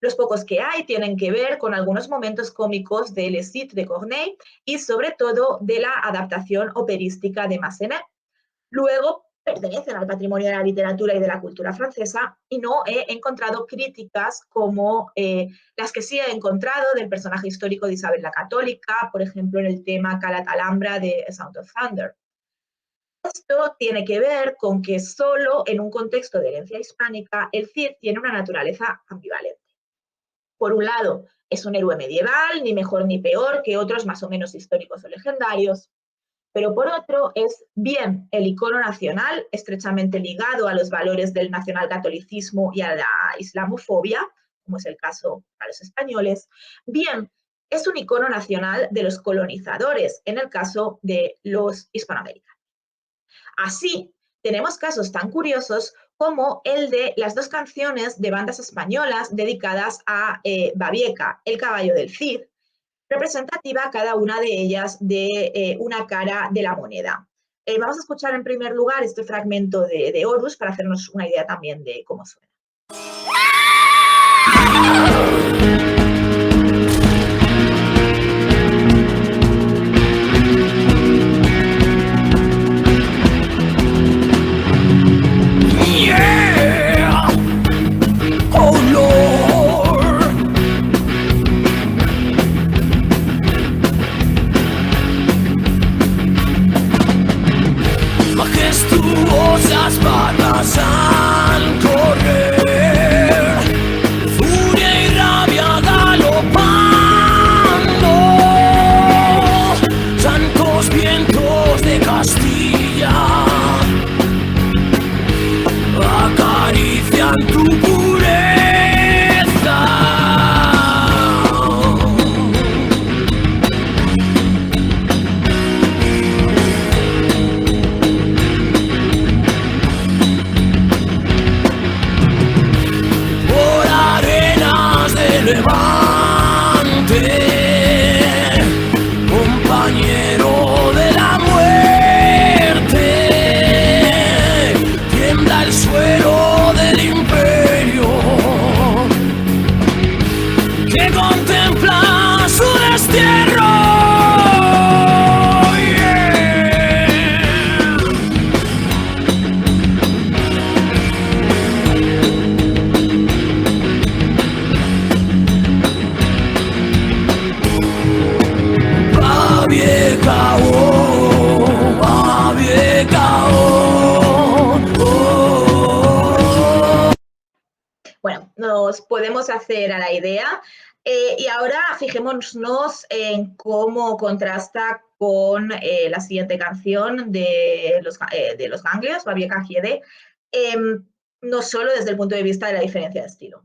S1: Los pocos que hay tienen que ver con algunos momentos cómicos de Le Cid de Corneille y sobre todo de la adaptación operística de Massenet. Luego pertenecen al patrimonio de la literatura y de la cultura francesa y no he encontrado críticas como las que sí he encontrado del personaje histórico de Isabel la Católica, por ejemplo en el tema Calat Alhambra de A Sound of Thunder. Esto tiene que ver con que solo en un contexto de herencia hispánica el Cid tiene una naturaleza ambivalente. Por un lado, es un héroe medieval, ni mejor ni peor que otros más o menos históricos o legendarios. pero por otro es bien el icono nacional, estrechamente ligado a los valores del nacionalcatolicismo y a la islamofobia, como es el caso para los españoles, bien es un icono nacional de los colonizadores, en el caso de los hispanoamericanos. Así, tenemos casos tan curiosos como el de las dos canciones de bandas españolas dedicadas a Babieca, el caballo del Cid, representativa cada una de ellas de una cara de la moneda. Vamos a escuchar en primer lugar este fragmento de Horus para hacernos una idea también de cómo suena.
S2: Majestuosas barras al correr, furia y rabia galopando, santos vientos de Castilla acarician tu pureza. Levante, compañero de la muerte, tiembla el suelo del imperio que contempla su destierro.
S1: Bueno, nos podemos hacer a la idea y ahora fijémonos en cómo contrasta con la siguiente canción de los Ganglios, Babieca Giede, no solo desde el punto de vista de la diferencia de estilo.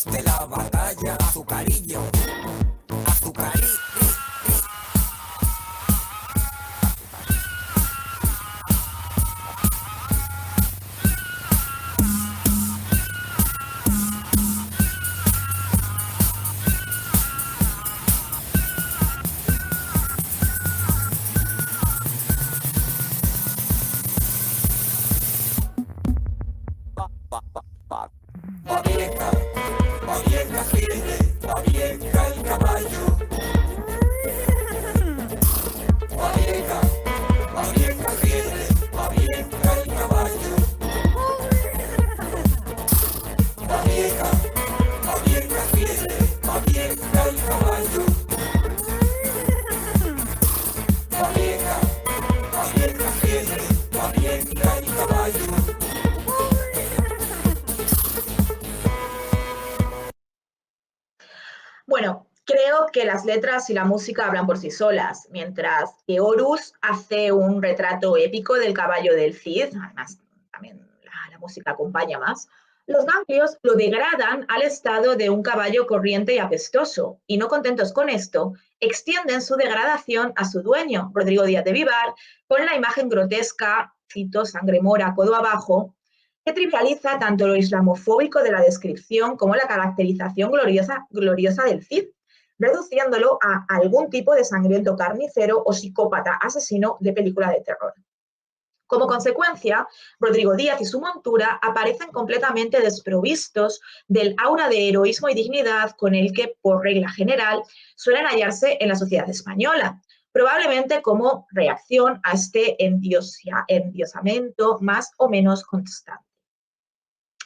S4: De la batalla, azucarillo, azucarillo. Babieca Giede, Babieca el caballo. Babieca Giede, Babieca el caballo. Babieca Giede, Babieca el caballo. Babieca Giede, Babieca el caballo.
S1: Bueno, creo que las letras y la música hablan por sí solas, mientras que Horus hace un retrato épico del caballo del Cid, además también la música acompaña más. Los Ganglios lo degradan al estado de un caballo corriente y apestoso, y no contentos con esto, extienden su degradación a su dueño, Rodrigo Díaz de Vivar, con la imagen grotesca, cito, sangre mora, codo abajo, que trivializa tanto lo islamofóbico de la descripción como la caracterización gloriosa del Cid, reduciéndolo a algún tipo de sangriento carnicero o psicópata asesino de película de terror. Como consecuencia, Rodrigo Díaz y su montura aparecen completamente desprovistos del aura de heroísmo y dignidad con el que, por regla general, suelen hallarse en la sociedad española, probablemente como reacción a este endiosamiento más o menos constante.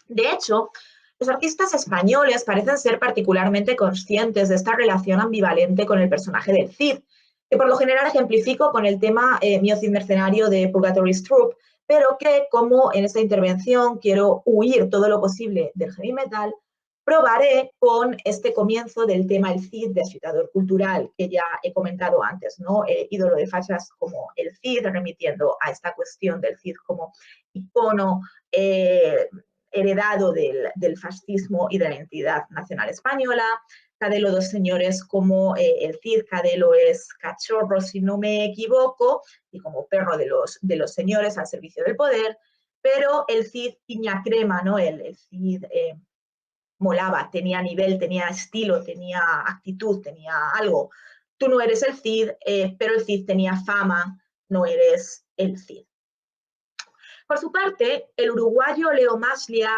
S1: De hecho, los artistas españoles parecen ser particularmente conscientes de esta relación ambivalente con el personaje del Cid, que por lo general ejemplifico con el tema Mío Cid Mercenario de Purgatory's Troupe, pero que, como en esta intervención quiero huir todo lo posible del heavy metal, probaré con este comienzo del tema El Cid de Agitador Cultural, que ya he comentado antes, ¿no? Ídolo de fachas como el Cid, remitiendo a esta cuestión del Cid como icono heredado del fascismo y de la identidad nacional española. Cadelo, dos señores como el Cid. Cadelo es cachorro, si no me equivoco, y como perro de los señores al servicio del poder, pero el Cid piña crema, ¿no? El Cid molaba, tenía nivel, tenía estilo, tenía actitud, tenía algo. Tú no eres el Cid, pero el Cid tenía fama, no eres el Cid. Por su parte, el uruguayo Leo Maslia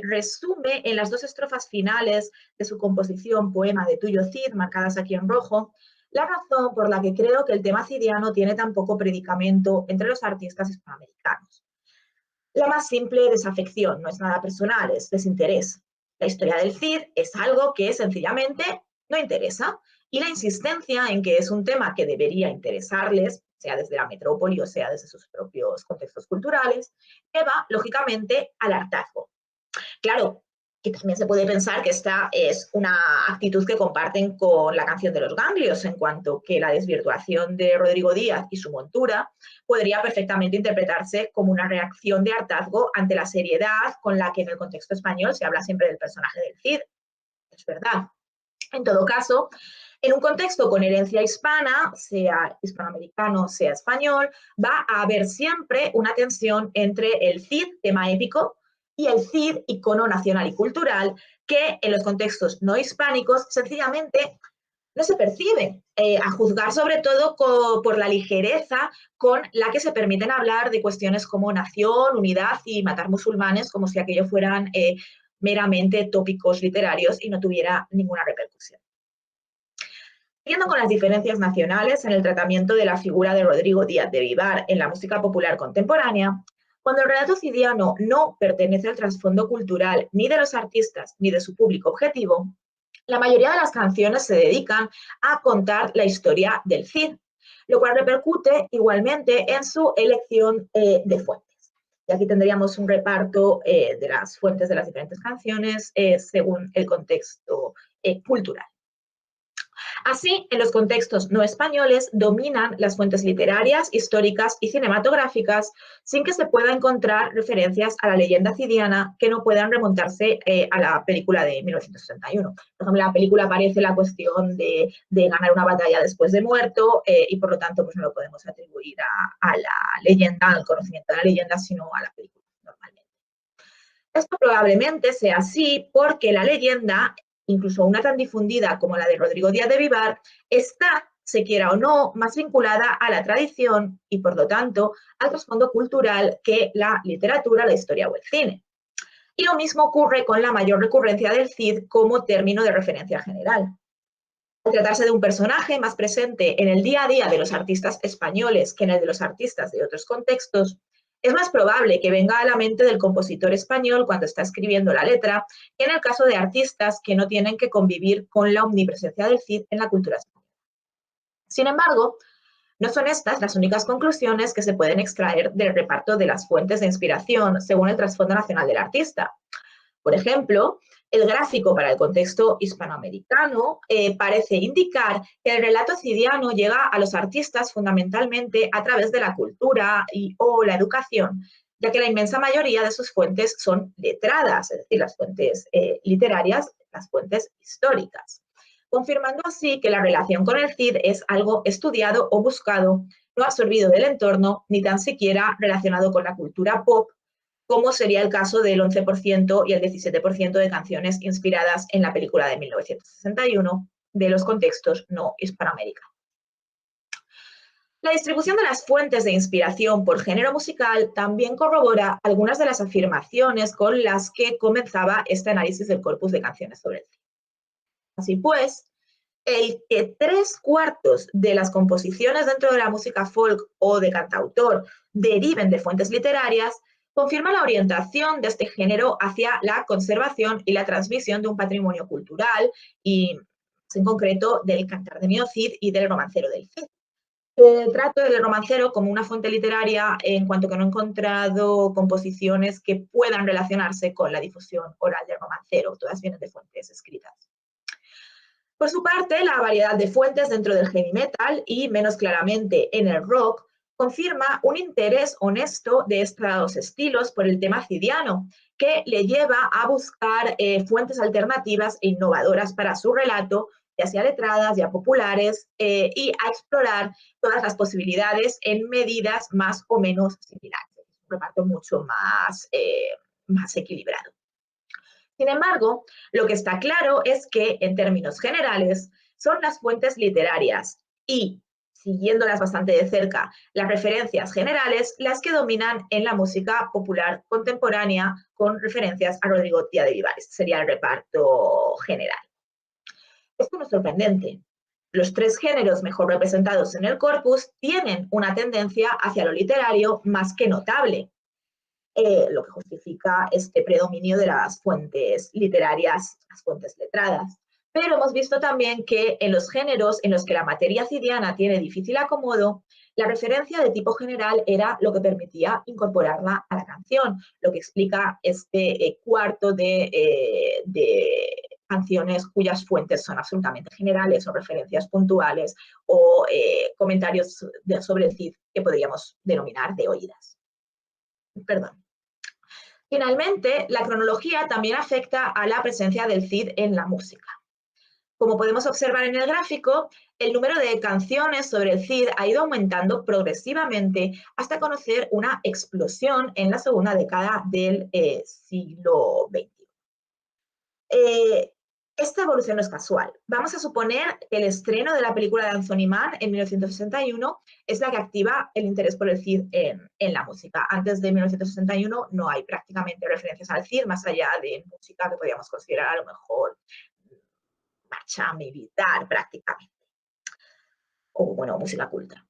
S1: resume en las dos estrofas finales de su composición Poema de Tuyo Cid, marcadas aquí en rojo, la razón por la que creo que el tema cidiano tiene tan poco predicamento entre los artistas hispanoamericanos. La más simple desafección, no es nada personal, es desinterés. La historia del Cid es algo que sencillamente no interesa, y la insistencia en que es un tema que debería interesarles, sea desde la metrópoli o sea desde sus propios contextos culturales, lleva lógicamente al hartazgo. Claro, que también se puede pensar que esta es una actitud que comparten con la canción de los ganglios, en cuanto que la desvirtuación de Rodrigo Díaz y su montura podría perfectamente interpretarse como una reacción de hartazgo ante la seriedad con la que en el contexto español se habla siempre del personaje del Cid. Es verdad. En todo caso, en un contexto con herencia hispana, sea hispanoamericano, sea español, va a haber siempre una tensión entre el Cid, tema épico, y el Cid, icono nacional y cultural, que en los contextos no hispánicos sencillamente no se perciben, a juzgar sobre todo por la ligereza con la que se permiten hablar de cuestiones como nación, unidad y matar musulmanes, como si aquello fueran meramente tópicos literarios y no tuviera ninguna repercusión. Siguiendo con las diferencias nacionales en el tratamiento de la figura de Rodrigo Díaz de Vivar en la música popular contemporánea, cuando el relato cidiano no pertenece al trasfondo cultural ni de los artistas ni de su público objetivo, la mayoría de las canciones se dedican a contar la historia del Cid, lo cual repercute igualmente en su elección de fuentes. Y aquí tendríamos un reparto de las fuentes de las diferentes canciones según el contexto cultural. Así, en los contextos no españoles dominan las fuentes literarias, históricas y cinematográficas, sin que se pueda encontrar referencias a la leyenda cidiana que no puedan remontarse a la película de 1961. Por ejemplo, en la película aparece la cuestión de ganar una batalla después de muerto y por lo tanto pues no lo podemos atribuir a la leyenda, al conocimiento de la leyenda, sino a la película normalmente. Esto probablemente sea así porque la leyenda, incluso una tan difundida como la de Rodrigo Díaz de Vivar, está, se quiera o no, más vinculada a la tradición y, por lo tanto, al trasfondo cultural que la literatura, la historia o el cine. Y lo mismo ocurre con la mayor recurrencia del Cid como término de referencia general. Al tratarse de un personaje más presente en el día a día de los artistas españoles que en el de los artistas de otros contextos, es más probable que venga a la mente del compositor español cuando está escribiendo la letra que en el caso de artistas que no tienen que convivir con la omnipresencia del Cid en la cultura española. Sin embargo, no son estas las únicas conclusiones que se pueden extraer del reparto de las fuentes de inspiración según el trasfondo nacional del artista. Por ejemplo, el gráfico para el contexto hispanoamericano parece indicar que el relato cidiano llega a los artistas fundamentalmente a través de la cultura o la educación, ya que la inmensa mayoría de sus fuentes son letradas, es decir, las fuentes literarias, las fuentes históricas, confirmando así que la relación con el Cid es algo estudiado o buscado, no absorbido del entorno, ni tan siquiera relacionado con la cultura pop, como sería el caso del 11% y el 17% de canciones inspiradas en la película de 1961 de los contextos no hispanoamericanos. La distribución de las fuentes de inspiración por género musical también corrobora algunas de las afirmaciones con las que comenzaba este análisis del corpus de canciones sobre el cine. Así pues, el que 3/4 de las composiciones dentro de la música folk o de cantautor deriven de fuentes literarias confirma la orientación de este género hacia la conservación y la transmisión de un patrimonio cultural y, en concreto, del cantar de Mio Cid y del romancero del Cid. Trato del romancero como una fuente literaria en cuanto que no he encontrado composiciones que puedan relacionarse con la difusión oral del romancero, todas vienen de fuentes escritas. Por su parte, la variedad de fuentes dentro del heavy metal y menos claramente en el rock confirma un interés honesto de estos estilos por el tema cidiano, que le lleva a buscar fuentes alternativas e innovadoras para su relato, ya sea letradas, ya populares, y a explorar todas las posibilidades en medidas más o menos similares. Un reparto mucho más equilibrado. Sin embargo, lo que está claro es que, en términos generales, son las fuentes literarias y, siguiéndolas bastante de cerca, las referencias generales las que dominan en la música popular contemporánea con referencias a Rodrigo Díaz de Vivar. Este sería el reparto general. Esto no es sorprendente. Los 3 géneros mejor representados en el corpus tienen una tendencia hacia lo literario más que notable, lo que justifica este predominio de las fuentes literarias, las fuentes letradas. Pero hemos visto también que en los géneros en los que la materia cidiana tiene difícil acomodo, la referencia de tipo general era lo que permitía incorporarla a la canción, lo que explica este cuarto de canciones cuyas fuentes son absolutamente generales o referencias puntuales o comentarios sobre el Cid que podríamos denominar de oídas. Perdón. Finalmente, la cronología también afecta a la presencia del Cid en la música. Como podemos observar en el gráfico, el número de canciones sobre el Cid ha ido aumentando progresivamente hasta conocer una explosión en la segunda década del siglo XX. Esta evolución no es casual. Vamos a suponer que el estreno de la película de Anthony Mann en 1961 es la que activa el interés por el Cid en la música. Antes de 1961 no hay prácticamente referencias al Cid, más allá de música que podríamos considerar a lo mejor marcha militar prácticamente, o bueno, música culta.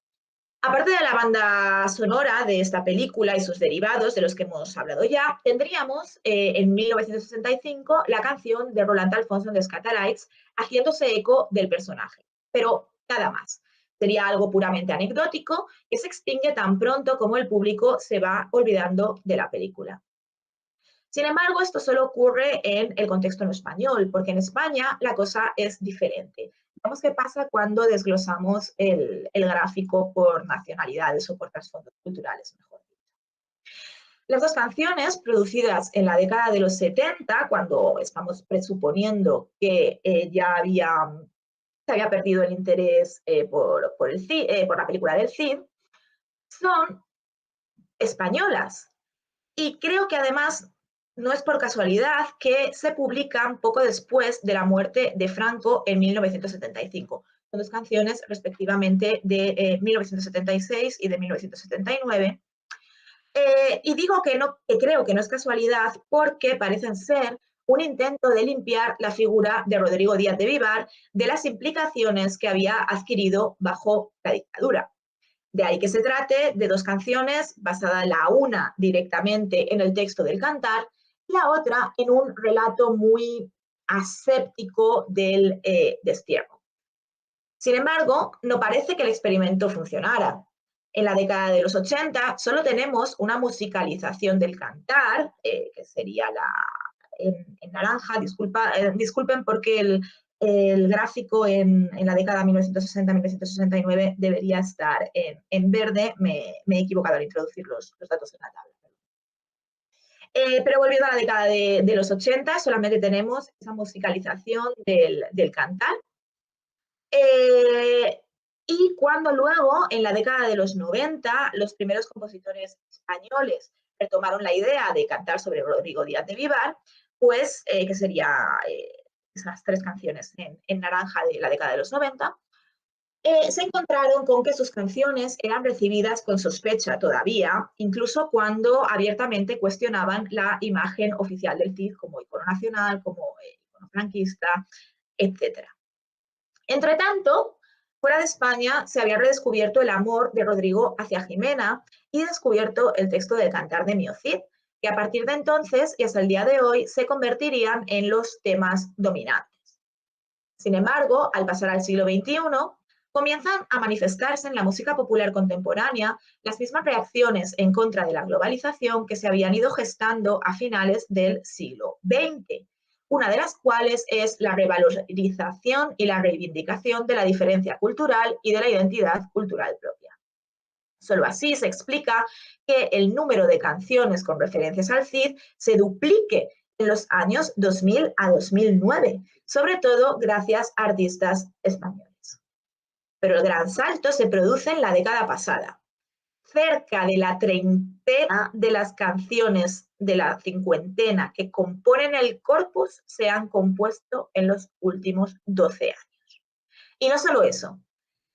S1: Aparte de la banda sonora de esta película y sus derivados, de los que hemos hablado ya, tendríamos en 1965 la canción de Roland Alphonse de Scatalites haciéndose eco del personaje, pero nada más. Sería algo puramente anecdótico que se extingue tan pronto como el público se va olvidando de la película. Sin embargo, esto solo ocurre en el contexto en español, porque en España la cosa es diferente. Veamos qué pasa cuando desglosamos el gráfico por nacionalidades o por trasfondos culturales, mejor dicho. Las 2 canciones producidas en la década de los 70, cuando estamos presuponiendo que se había perdido el interés por la película del Cid, son españolas. Y creo que además no es por casualidad que se publican poco después de la muerte de Franco en 1975. Son 2 canciones respectivamente de 1976 y de 1979. Y digo que creo que no es casualidad porque parecen ser un intento de limpiar la figura de Rodrigo Díaz de Vivar de las implicaciones que había adquirido bajo la dictadura. De ahí que se trate de 2 canciones, basada la una directamente en el texto del cantar, y la otra en un relato muy aséptico del destierro. Sin embargo, no parece que el experimento funcionara. En la década de los 80 solo tenemos una musicalización del cantar, que sería en naranja, disculpen porque el gráfico en la década 1960-1969 debería estar en verde, me he equivocado al introducir los datos en la tabla. Pero volviendo a la década de los 80, solamente tenemos esa musicalización del cantar. Y cuando luego, en la década de los 90, los primeros compositores españoles retomaron la idea de cantar sobre Rodrigo Díaz de Vivar, pues, que sería esas 3 canciones en naranja de la década de los 90, se encontraron con que sus canciones eran recibidas con sospecha todavía, incluso cuando abiertamente cuestionaban la imagen oficial del Cid como icono nacional, como icono franquista, etc. Entre tanto, fuera de España se había redescubierto el amor de Rodrigo hacia Jimena y descubierto el texto del Cantar de Mio Cid, que a partir de entonces y hasta el día de hoy se convertirían en los temas dominantes. Sin embargo, al pasar al siglo XXI, comienzan a manifestarse en la música popular contemporánea las mismas reacciones en contra de la globalización que se habían ido gestando a finales del siglo XX, una de las cuales es la revalorización y la reivindicación de la diferencia cultural y de la identidad cultural propia. Solo así se explica que el número de canciones con referencias al Cid se duplique en los años 2000 a 2009, sobre todo gracias a artistas españoles. Pero el gran salto se produce en la década pasada. Cerca de la treintena de las canciones de la cincuentena que componen el corpus se han compuesto en los últimos 12 años. Y no solo eso,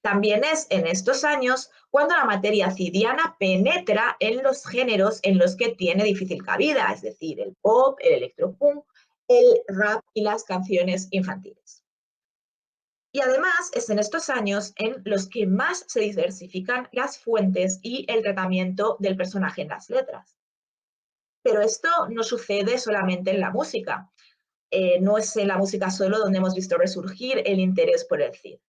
S1: también es en estos años cuando la materia cidiana penetra en los géneros en los que tiene difícil cabida, es decir, el pop, el electropunk, el rap y las canciones infantiles. Y además es en estos años en los que más se diversifican las fuentes y el tratamiento del personaje en las letras. Pero esto no sucede solamente en la música. No es en la música solo donde hemos visto resurgir el interés por el Cid.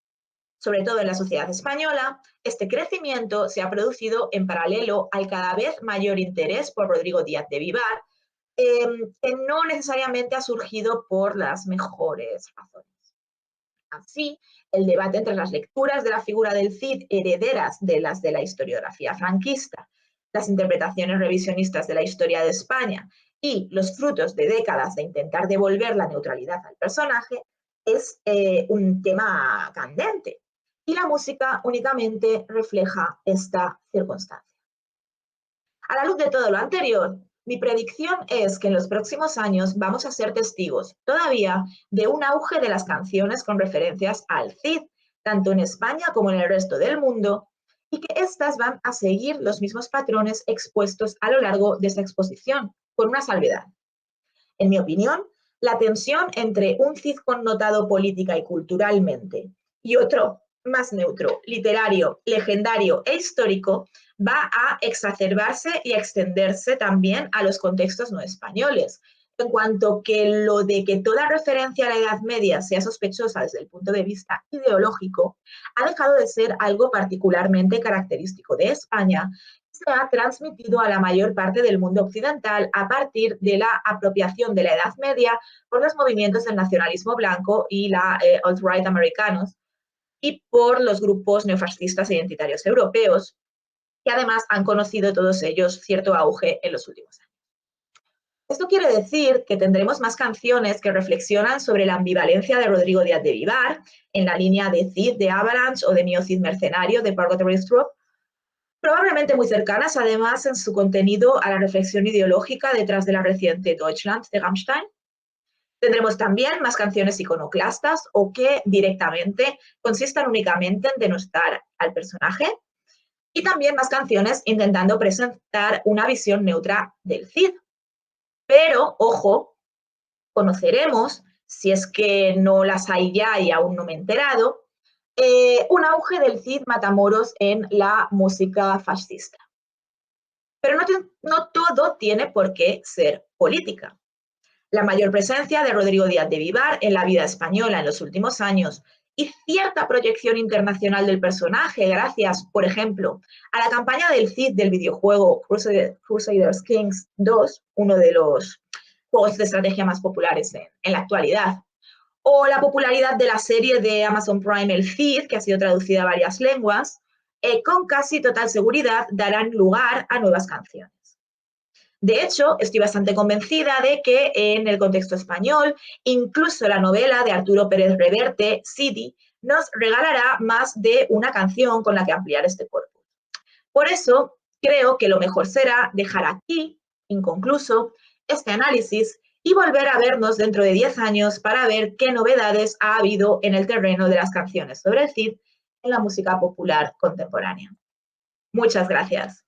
S1: Sobre todo en la sociedad española, este crecimiento se ha producido en paralelo al cada vez mayor interés por Rodrigo Díaz de Vivar, que no necesariamente ha surgido por las mejores razones. Así, el debate entre las lecturas de la figura del Cid herederas de las de la historiografía franquista, las interpretaciones revisionistas de la historia de España y los frutos de décadas de intentar devolver la neutralidad al personaje es un tema candente y la música únicamente refleja esta circunstancia. A la luz de todo lo anterior, mi predicción es que en los próximos años vamos a ser testigos todavía de un auge de las canciones con referencias al Cid, tanto en España como en el resto del mundo, y que éstas van a seguir los mismos patrones expuestos a lo largo de esta exposición, con una salvedad. En mi opinión, la tensión entre un Cid connotado política y culturalmente y otro más neutro, literario, legendario e histórico, va a exacerbarse y a extenderse también a los contextos no españoles, en cuanto que lo de que toda referencia a la Edad Media sea sospechosa desde el punto de vista ideológico ha dejado de ser algo particularmente característico de España, se ha transmitido a la mayor parte del mundo occidental a partir de la apropiación de la Edad Media por los movimientos del nacionalismo blanco y la alt-right americanos y por los grupos neofascistas e identitarios europeos, que además han conocido todos ellos cierto auge en los últimos años. Esto quiere decir que tendremos más canciones que reflexionan sobre la ambivalencia de Rodrigo Díaz de Vivar, en la línea de Cid de Avalanche o de Mio Cid Mercenario de Pargot Reistrup, probablemente muy cercanas además en su contenido a la reflexión ideológica detrás de la reciente Deutschland de Rammstein. Tendremos también más canciones iconoclastas o que directamente consistan únicamente en denostar al personaje, y también más canciones intentando presentar una visión neutra del Cid. Pero, ojo, conoceremos, si es que no las hay ya y aún no me he enterado, un auge del Cid Matamoros en la música fascista. Pero no todo tiene por qué ser política. La mayor presencia de Rodrigo Díaz de Vivar en la vida española en los últimos años y cierta proyección internacional del personaje gracias, por ejemplo, a la campaña del Cid del videojuego Crusaders Kings 2, uno de los juegos de estrategia más populares en la actualidad, o la popularidad de la serie de Amazon Prime El Cid, que ha sido traducida a varias lenguas, con casi total seguridad darán lugar a nuevas canciones. De hecho, estoy bastante convencida de que en el contexto español, incluso la novela de Arturo Pérez Reverte, Sidi, nos regalará más de una canción con la que ampliar este corpus. Por eso, creo que lo mejor será dejar aquí, inconcluso, este análisis y volver a vernos dentro de 10 años para ver qué novedades ha habido en el terreno de las canciones sobre el Cid en la música popular contemporánea. Muchas gracias.